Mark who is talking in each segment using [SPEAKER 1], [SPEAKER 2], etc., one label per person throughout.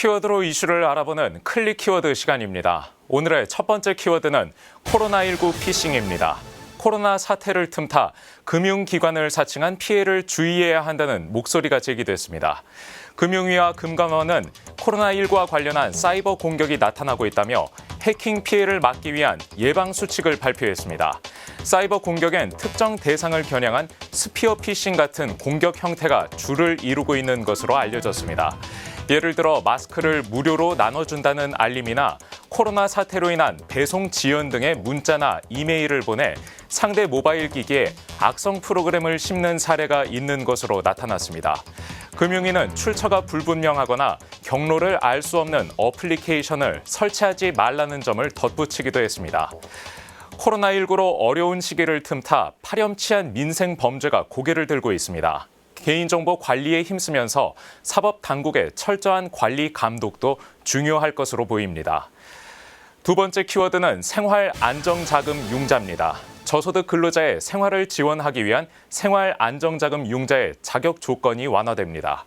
[SPEAKER 1] 키워드로 이슈를 알아보는 클릭 키워드 시간입니다. 오늘의 첫 번째 키워드는 코로나19 피싱입니다. 코로나 사태를 틈타 금융기관을 사칭한 피해를 주의해야 한다는 목소리가 제기됐습니다. 금융위와 금감원은 코로나19와 관련한 사이버 공격이 나타나고 있다며 해킹 피해를 막기 위한 예방 수칙을 발표했습니다. 사이버 공격엔 특정 대상을 겨냥한 스피어 피싱 같은 공격 형태가 주를 이루고 있는 것으로 알려졌습니다. 예를 들어 마스크를 무료로 나눠준다는 알림이나 코로나 사태로 인한 배송 지연 등의 문자나 이메일을 보내 상대 모바일 기기에 악성 프로그램을 심는 사례가 있는 것으로 나타났습니다. 금융위는 출처가 불분명하거나 경로를 알 수 없는 어플리케이션을 설치하지 말라는 점을 덧붙이기도 했습니다. 코로나19로 어려운 시기를 틈타 파렴치한 민생 범죄가 고개를 들고 있습니다. 개인정보 관리에 힘쓰면서 사법당국의 철저한 관리 감독도 중요할 것으로 보입니다. 두 번째 키워드는 생활안정자금 융자입니다. 저소득 근로자의 생활을 지원하기 위한 생활안정자금 융자의 자격 조건이 완화됩니다.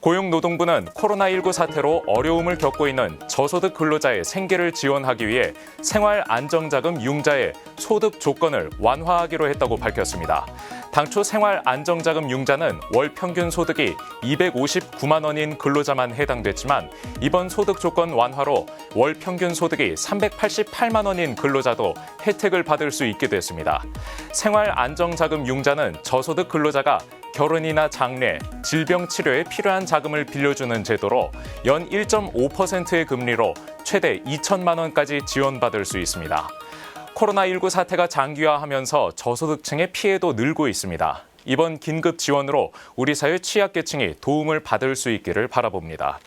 [SPEAKER 1] 고용노동부는 코로나19 사태로 어려움을 겪고 있는 저소득 근로자의 생계를 지원하기 위해 생활안정자금 융자의 소득 조건을 완화하기로 했다고 밝혔습니다. 당초 생활안정자금 융자는 월 평균 소득이 259만 원인 근로자만 해당됐지만 이번 소득 조건 완화로 월 평균 소득이 388만 원인 근로자도 혜택을 받을 수 있게 됐습니다. 생활안정자금 융자는 저소득 근로자가 결혼이나 장례, 질병 치료에 필요한 자금을 빌려주는 제도로 연 1.5%의 금리로 최대 2천만 원까지 지원받을 수 있습니다. 코로나19 사태가 장기화하면서 저소득층의 피해도 늘고 있습니다. 이번 긴급 지원으로 우리 사회 취약계층이 도움을 받을 수 있기를 바라봅니다.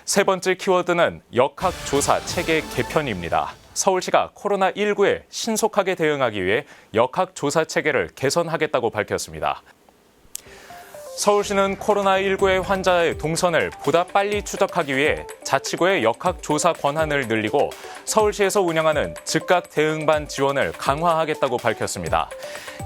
[SPEAKER 1] 세 번째 키워드는 역학조사 체계 개편입니다. 서울시가 코로나19에 신속하게 대응하기 위해 역학조사 체계를 개선하겠다고 밝혔습니다. 서울시는 코로나19의 환자의 동선을 보다 빨리 추적하기 위해 자치구의 역학조사 권한을 늘리고 서울시에서 운영하는 즉각 대응반 지원을 강화하겠다고 밝혔습니다.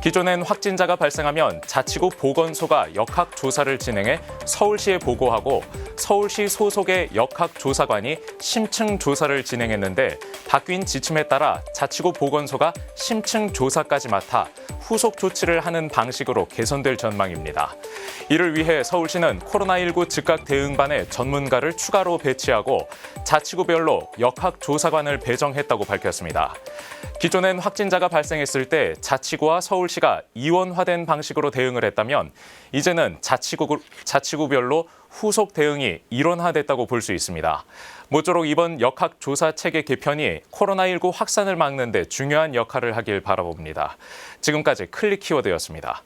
[SPEAKER 1] 기존엔 확진자가 발생하면 자치구 보건소가 역학조사를 진행해 서울시에 보고하고 서울시 소속의 역학조사관이 심층 조사를 진행했는데 바뀐 지침에 따라 자치구 보건소가 심층 조사까지 맡아 후속 조치를 하는 방식으로 개선될 전망입니다. 이를 위해 서울시는 코로나19 즉각 대응반에 전문가를 추가로 배치하고 자치구별로 역학조사관을 배정했다고 밝혔습니다. 기존엔 확진자가 발생했을 때 자치구와 서울시가 이원화된 방식으로 대응을 했다면 이제는 자치구별로 후속 대응이 일원화됐다고 볼 수 있습니다. 모쪼록 이번 역학조사 체계 개편이 코로나19 확산을 막는 데 중요한 역할을 하길 바라봅니다. 지금까지 클릭 키워드였습니다.